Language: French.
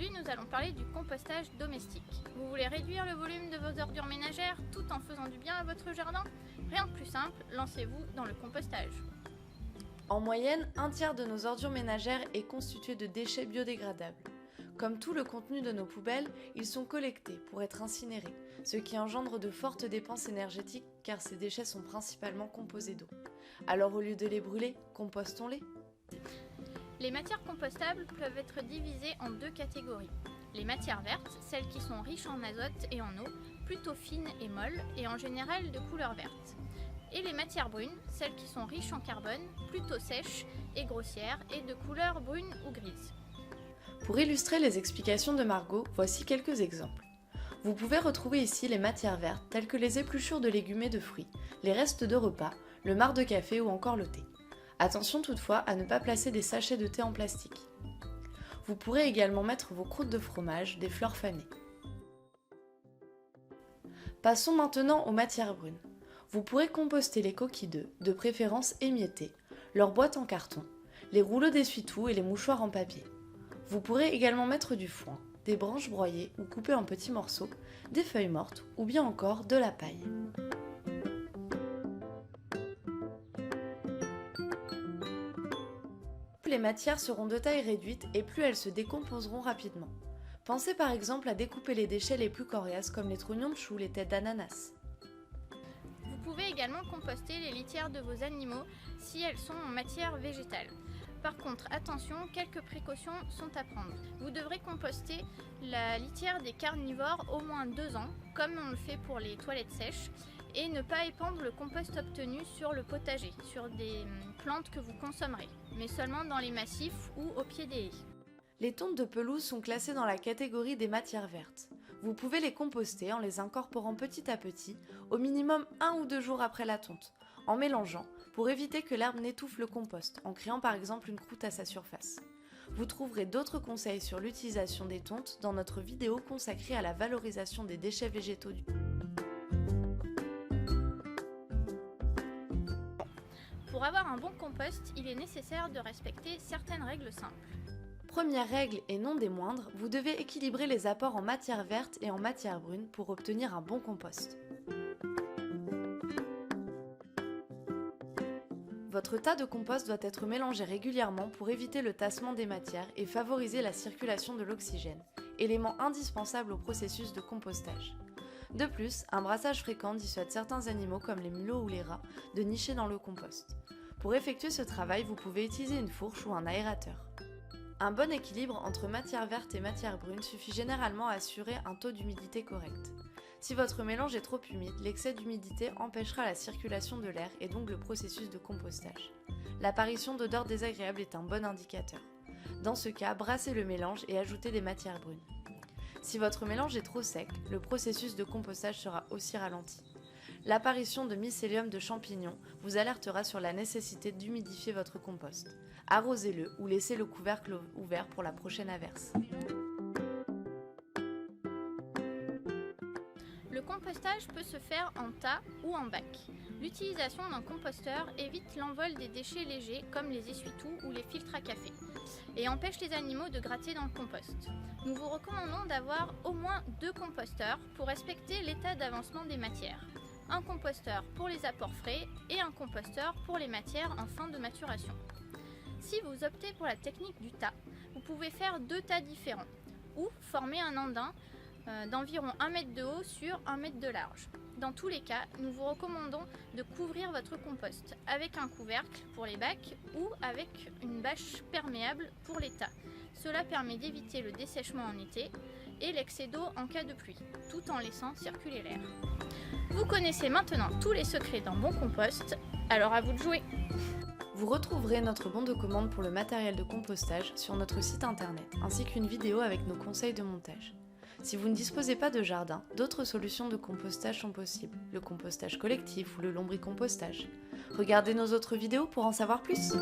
Aujourd'hui, nous allons parler du compostage domestique. Vous voulez réduire le volume de vos ordures ménagères tout en faisant du bien à votre jardin? Rien de plus simple, lancez-vous dans le compostage. En moyenne, un tiers de nos ordures ménagères est constitué de déchets biodégradables. Comme tout le contenu de nos poubelles, ils sont collectés pour être incinérés, ce qui engendre de fortes dépenses énergétiques car ces déchets sont principalement composés d'eau. Alors au lieu de les brûler, compostons-les. Les matières compostables peuvent être divisées en deux catégories. Les matières vertes, celles qui sont riches en azote et en eau, plutôt fines et molles et en général de couleur verte. Et les matières brunes, celles qui sont riches en carbone, plutôt sèches et grossières et de couleur brune ou grise. Pour illustrer les explications de Margot, voici quelques exemples. Vous pouvez retrouver ici les matières vertes telles que les épluchures de légumes et de fruits, les restes de repas, le marc de café ou encore le thé. Attention toutefois à ne pas placer des sachets de thé en plastique. Vous pourrez également mettre vos croûtes de fromage, des fleurs fanées. Passons maintenant aux matières brunes. Vous pourrez composter les coquilles d'œufs, de préférence émiettées, leurs boîtes en carton, les rouleaux d'essuie-tout et les mouchoirs en papier. Vous pourrez également mettre du foin, des branches broyées ou coupées en petits morceaux, des feuilles mortes ou bien encore de la paille. Plus les matières seront de taille réduite et plus elles se décomposeront rapidement. Pensez par exemple à découper les déchets les plus coriaces comme les trognons de chou, les têtes d'ananas. Vous pouvez également composter les litières de vos animaux si elles sont en matière végétale. Par contre, attention, quelques précautions sont à prendre. Vous devrez composter la litière des carnivores au moins 2 ans, comme on le fait pour les toilettes sèches, et ne pas épandre le compost obtenu sur le potager, sur des plantes que vous consommerez, mais seulement dans les massifs ou au pied des haies. Les tontes de pelouse sont classées dans la catégorie des matières vertes. Vous pouvez les composter en les incorporant petit à petit, au minimum 1 ou 2 jours après la tonte, en mélangeant pour éviter que l'herbe n'étouffe le compost, en créant par exemple une croûte à sa surface. Vous trouverez d'autres conseils sur l'utilisation des tontes dans notre vidéo consacrée à la valorisation des déchets végétaux du... Pour avoir un bon compost, il est nécessaire de respecter certaines règles simples. Première règle et non des moindres, vous devez équilibrer les apports en matière verte et en matière brune pour obtenir un bon compost. Votre tas de compost doit être mélangé régulièrement pour éviter le tassement des matières et favoriser la circulation de l'oxygène, élément indispensable au processus de compostage. De plus, un brassage fréquent dissuade certains animaux comme les mulots ou les rats de nicher dans le compost. Pour effectuer ce travail, vous pouvez utiliser une fourche ou un aérateur. Un bon équilibre entre matière verte et matière brune suffit généralement à assurer un taux d'humidité correct. Si votre mélange est trop humide, l'excès d'humidité empêchera la circulation de l'air et donc le processus de compostage. L'apparition d'odeurs désagréables est un bon indicateur. Dans ce cas, brassez le mélange et ajoutez des matières brunes. Si votre mélange est trop sec, le processus de compostage sera aussi ralenti. L'apparition de mycélium de champignons vous alertera sur la nécessité d'humidifier votre compost. Arrosez-le ou laissez le couvercle ouvert pour la prochaine averse. Le compostage peut se faire en tas ou en bac. L'utilisation d'un composteur évite l'envol des déchets légers comme les essuie-tout ou les filtres à café et empêche les animaux de gratter dans le compost. Nous vous recommandons d'avoir au moins 2 composteurs pour respecter l'état d'avancement des matières. Un composteur pour les apports frais et un composteur pour les matières en fin de maturation. Si vous optez pour la technique du tas, vous pouvez faire 2 tas différents ou former un andin d'environ 1 mètre de haut sur 1 mètre de large. Dans tous les cas, nous vous recommandons de couvrir votre compost avec un couvercle pour les bacs ou avec une bâche perméable pour les tas. Cela permet d'éviter le dessèchement en été et l'excès d'eau en cas de pluie, tout en laissant circuler l'air. Vous connaissez maintenant tous les secrets d'un bon compost, alors à vous de jouer! Vous retrouverez notre bon de commande pour le matériel de compostage sur notre site internet, ainsi qu'une vidéo avec nos conseils de montage. Si vous ne disposez pas de jardin, d'autres solutions de compostage sont possibles, le compostage collectif ou le lombricompostage. Regardez nos autres vidéos pour en savoir plus.